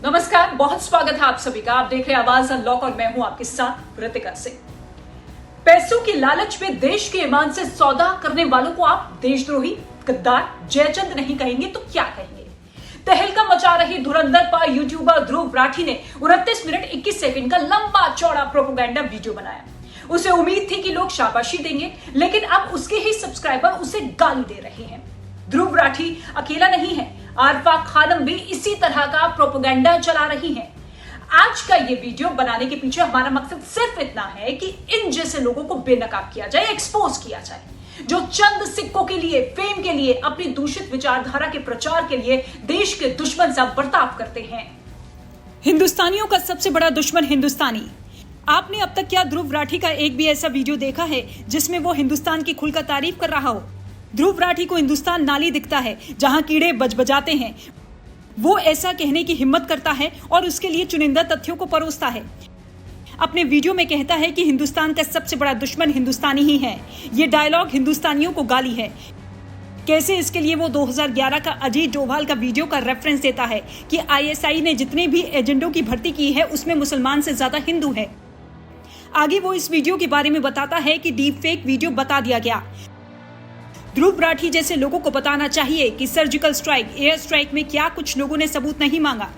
नमस्कार, बहुत स्वागत है आप सभी का। आप देख रहे हैं आवाज अनलॉक और मैं हूं आपके साथ ऋतिका सिंह। पैसों की लालच में देश के ईमान से सौदा करने वालों को आप देशद्रोही, गद्दार, जयचंद नहीं कहेंगे तो क्या कहेंगे? तहलका मचा रही धुरंधर पर यूट्यूबर ध्रुव राठी ने 29 मिनट 21 सेकंड का लंबा चौड़ा प्रोपेगेंडा वीडियो बनाया। उसे उम्मीद थी कि लोग शाबाशी देंगे, लेकिन अब उसके ही सब्सक्राइबर उसे गाली दे रहे हैं। ध्रुव राठी अकेला नहीं है, आरफा खानम भी इसी तरह का प्रोपेगेंडा चला रही हैं। आज का ये वीडियो बनाने के पीछे हमारा मकसद सिर्फ इतना है कि इन जैसे लोगों को बेनकाब किया जाए, एक्सपोज किया जाए, जो चंद सिक्कों के लिए, फेम के लिए, अपनी दूषित विचारधारा के प्रचार के लिए देश के दुश्मन सा बर्ताव करते हैं। हिंदुस्तानियों का सबसे बड़ा दुश्मन हिंदुस्तानी। आपने अब तक क्या ध्रुव राठी का एक भी ऐसा वीडियो देखा है जिसमें वो हिंदुस्तान की खुलकर तारीफ कर रहा हो? ध्रुव राठी को हिंदुस्तान नाली दिखता है जहां कीड़े बजबजाते हैं। वो ऐसा कहने की हिम्मत करता है और उसके लिए चुनिंदा तथ्यों को परोसता है। अपने वीडियो में कहता है कि हिंदुस्तान का सबसे बड़ा दुश्मन हिंदुस्तानी ही है। ये डायलॉग हिंदुस्तानियों को गाली है। कैसे? इसके लिए वो 2011 का अजीत डोभाल का वीडियो का रेफरेंस देता है कि आईएसआई ने जितने भी एजेंटों की भर्ती की है उसमें मुसलमान से ज्यादा हिंदू है। आगे वो इस वीडियो के बारे में बताता है कि डीप फेक वीडियो बता दिया गया। ध्रुव राठी जैसे लोगों को बताना चाहिए कि सर्जिकल स्ट्राइक, एयर स्ट्राइक में क्या कुछ लोगों ने सबूत नहीं मांगा।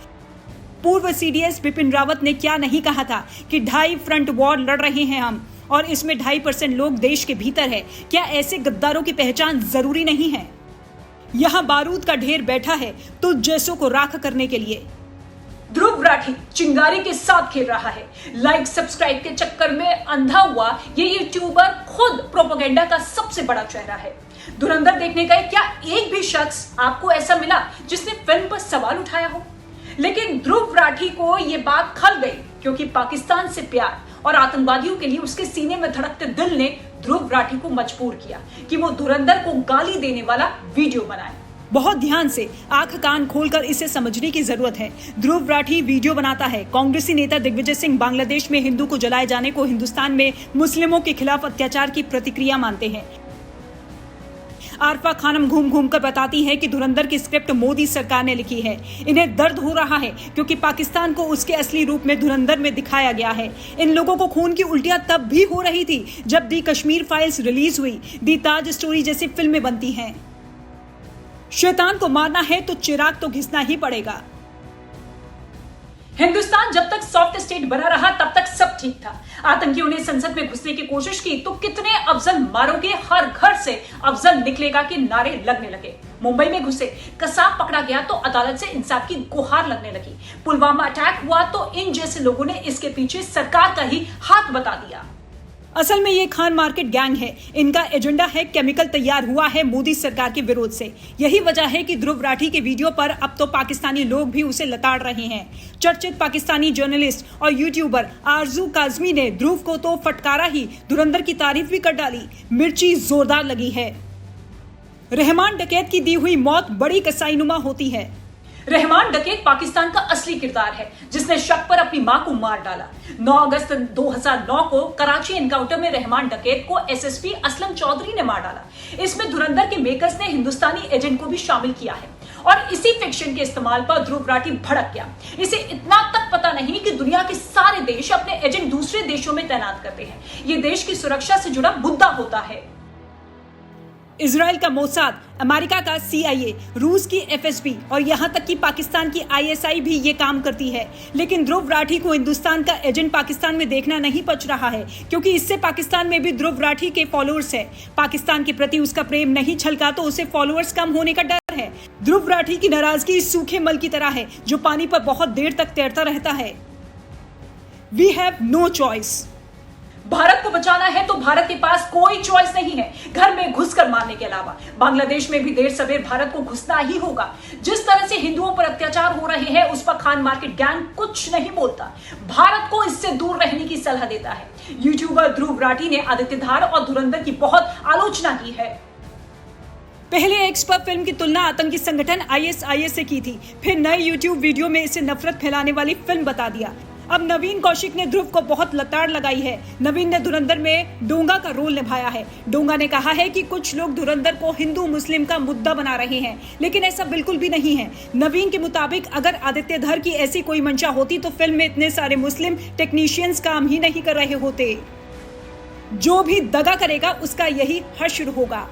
पूर्व सीडीएस बिपिन रावत ने क्या नहीं कहा था कि 2.5 फ्रंट वॉर लड़ रहे हैं हम और इसमें 2.5% लोग देश के भीतर है। क्या ऐसे गद्दारों की पहचान जरूरी नहीं है? यहाँ बारूद का ढेर बैठा है तो जैसों को राख करने के लिए। ध्रुव राठी चिंगारी के साथ खेल रहा है। लाइक सब्सक्राइब के चक्कर में अंधा हुआ ये यूट्यूबर खुद प्रोपेगेंडा का सबसे बड़ा चेहरा है। धुरंधर देखने का क्या एक भी शख्स आपको ऐसा मिला जिसने फिल्म पर सवाल उठाया हो? लेकिन ध्रुव राठी को ये बात खल गई क्योंकि पाकिस्तान से प्यार और आतंकवादियों के लिए उसके सीने में धड़कते दिल ने ध्रुव राठी को मजबूर किया कि वो धुरंधर को गाली देने वाला वीडियो बनाए। बहुत ध्यान से आंख कान खोलकर इसे समझने की जरूरत है। ध्रुव राठी वीडियो बनाता है। कांग्रेसी नेता दिग्विजय सिंह बांग्लादेश में हिंदू को जलाए जाने को हिंदुस्तान में मुस्लिमों के खिलाफ अत्याचार की प्रतिक्रिया मानते हैं। आरफा खानम घूम घूम कर बताती है कि धुरंधर की स्क्रिप्ट मोदी सरकार ने लिखी है। इन्हें दर्द हो रहा है क्योंकि पाकिस्तान को उसके असली रूप में धुरंधर में दिखाया गया है। इन लोगों को खून की उल्टियां तब भी हो रही थी जब दी कश्मीर फाइल्स रिलीज हुई, दी ताज स्टोरी जैसी फिल्में बनती हैं। शैतान को मारना है तो चिराग तो घिसना ही पड़ेगा। हिंदुस्तान जब तक सॉफ्ट स्टेट बना रहा तब तक सब ठीक था। आतंकियों ने संसद में घुसने की कोशिश की तो कितने अफजल मारोगे, हर घर से अफजल निकलेगा के नारे लगने लगे। मुंबई में घुसे, कसाब पकड़ा गया तो अदालत से इंसाफ की गुहार लगने लगी। पुलवामा अटैक हुआ तो इन जैसे लोगों ने इसके पीछे सरकार का ही हाथ बता दिया। असल में ये खान मार्केट गैंग है। इनका एजेंडा है केमिकल तैयार हुआ है मोदी सरकार के विरोध से। यही वजह है कि ध्रुव राठी के वीडियो पर अब तो पाकिस्तानी लोग भी उसे लताड़ रहे हैं। चर्चित पाकिस्तानी जर्नलिस्ट और यूट्यूबर आरजू काजमी ने ध्रुव को तो फटकारा ही, धुरंधर की तारीफ भी कर डाली। मिर्ची जोरदार लगी है। रहमान डकैत की दी हुई मौत बड़ी कसाईनुमा होती है। रहमान डकैत पाकिस्तान का असली किरदार है जिसने शक पर अपनी मां को मार डाला। 9 अगस्त 2009 को कराची एनकाउंटर में रहमान डकैत को एसएसपी असलम चौधरी ने मार डाला। इसमें धुरंधर के मेकर्स ने हिंदुस्तानी एजेंट को भी शामिल किया है और इसी फिक्शन के इस्तेमाल पर ध्रुव राठी भड़क गया। इसे इतना तक पता नहीं कि दुनिया के सारे देश अपने एजेंट दूसरे देशों में तैनात करते हैं। ये देश की सुरक्षा से जुड़ा मुद्दा होता है। इजराइल का मोसाद, अमेरिका का CIA, रूस की FSB और यहाँ तक कि पाकिस्तान की ISI भी ये काम करती है। लेकिन ध्रुव राठी को हिंदुस्तान का एजेंट पाकिस्तान में देखना नहीं पच रहा है क्योंकि इससे पाकिस्तान में भी ध्रुव राठी के फॉलोअर्स है। पाकिस्तान के प्रति उसका प्रेम नहीं छलका तो उसे फॉलोअर्स कम होने का डर है। ध्रुव राठी की नाराजगी सूखे मल की तरह है जो पानी पर बहुत देर तक तैरता रहता है। We have no choice. भारत को बचाना है तो भारत के पास कोई चॉइस नहीं है घर में घुसकर मारने के अलावा। बांग्लादेश में भी देर सवेर भारत को घुसना ही होगा। जिस तरह से हिंदुओं पर अत्याचार हो रहे हैं उस पर खान मार्केट गैंग कुछ नहीं बोलता, भारत को इससे दूर रहने की सलाह देता है। यूट्यूबर ध्रुव राठी ने आदित्य धार और धुरंधर की बहुत आलोचना की है। पहले एक्स पर फिल्म की तुलना आतंकी संगठन ISIS से की थी, फिर नए YouTube वीडियो में इसे नफरत फैलाने वाली फिल्म बता दिया। अब नवीन कौशिक ने ध्रुव को बहुत लताड़ लगाई है। नवीन ने धुरंधर में डोंगा का रोल निभाया है। डोंगा ने कहा है कि कुछ लोग धुरंधर को हिंदू मुस्लिम का मुद्दा बना रहे हैं, लेकिन ऐसा बिल्कुल भी नहीं है। नवीन के मुताबिक अगर आदित्य धर की ऐसी कोई मंशा होती तो फिल्म में इतने सारे मुस्लिम टेक्नीशियंस काम ही नहीं कर रहे होते। जो भी दगा करेगा उसका यही हश्र होगा।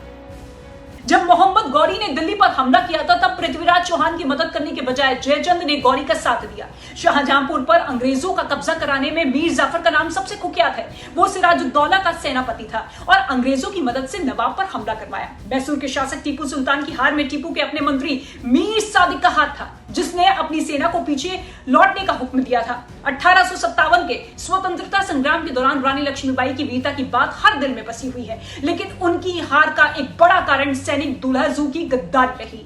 जब मोहम्मद गौरी ने दिल्ली पर हमला किया था तब पृथ्वीराज चौहान की मदद करने के बजाय जयचंद ने गौरी का साथ दिया। शाहजहांपुर पर अंग्रेजों का कब्जा कराने में मीर जाफर का नाम सबसे कुख्यात है। वो सिराजुद्दौला का सेनापति था और अंग्रेजों की मदद से नवाब पर हमला करवाया। मैसूर के शासक टीपू सुल्तान की हार में टीपू के अपने मंत्री मीर सादिक का हाथ था, जिसने अपनी सेना को पीछे लौटने का हुक्म दिया था। 1857 के स्वतंत्रता संग्राम के दौरान रानी लक्ष्मीबाई की वीरता की बात हर दिल में बसी हुई है, लेकिन उनकी हार का एक बड़ा कारण सैनिक दुल्हा जू की गद्दारी रही।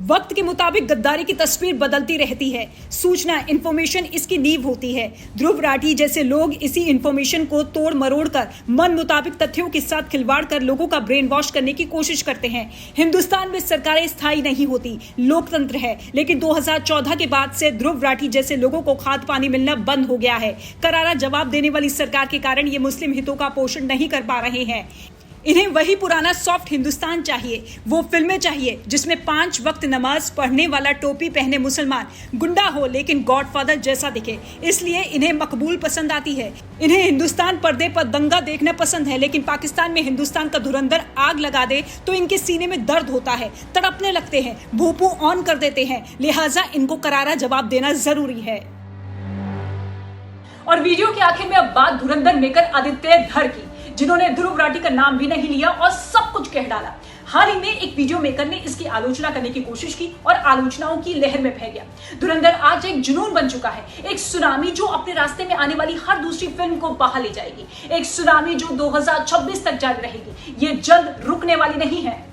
वक्त के मुताबिक गद्दारी की तस्वीर बदलती रहती है। सूचना इंफॉर्मेशन इसकी नींव होती है। ध्रुव राठी जैसे लोग इसी इंफॉर्मेशन को तोड़ मरोड़ कर मन मुताबिक तथ्यों के साथ खिलवाड़ कर लोगों का ब्रेन वॉश करने की कोशिश करते हैं। हिंदुस्तान में सरकारें स्थायी नहीं होती, लोकतंत्र है, लेकिन 2014 के बाद से ध्रुव राठी जैसे लोगों को खाद पानी मिलना बंद हो गया है। करारा जवाब देने वाली सरकार के कारण ये मुस्लिम हितों का पोषण नहीं कर पा रहे हैं। इन्हें वही पुराना सॉफ्ट हिंदुस्तान चाहिए, वो फिल्में चाहिए जिसमें 5 वक्त नमाज पढ़ने वाला टोपी पहने मुसलमान गुंडा हो लेकिन गॉडफादर जैसा दिखे। इसलिए इन्हें मकबूल पसंद आती है। इन्हें हिंदुस्तान पर्दे पर दंगा देखना पसंद है, लेकिन पाकिस्तान में हिंदुस्तान का धुरंधर आग लगा दे तो इनके सीने में दर्द होता है, तड़पने लगते हैं, भूपू ऑन कर देते हैं। लिहाजा इनको करारा जवाब देना जरूरी है। और वीडियो के आखिर में अब बात धुरंधर मेकर आदित्य धर की, जिन्होंने ध्रुव राठी का नाम भी नहीं लिया और सब कुछ कह डाला। हाल ही में एक वीडियो मेकर ने इसकी आलोचना करने की कोशिश की और आलोचनाओं की लहर में बह गया। धुरंधर आज एक जुनून बन चुका है, एक सुनामी जो अपने रास्ते में आने वाली हर दूसरी फिल्म को बहा ले जाएगी, एक सुनामी जो 2026 तक जारी रहेगी। ये जल्द रुकने वाली नहीं है।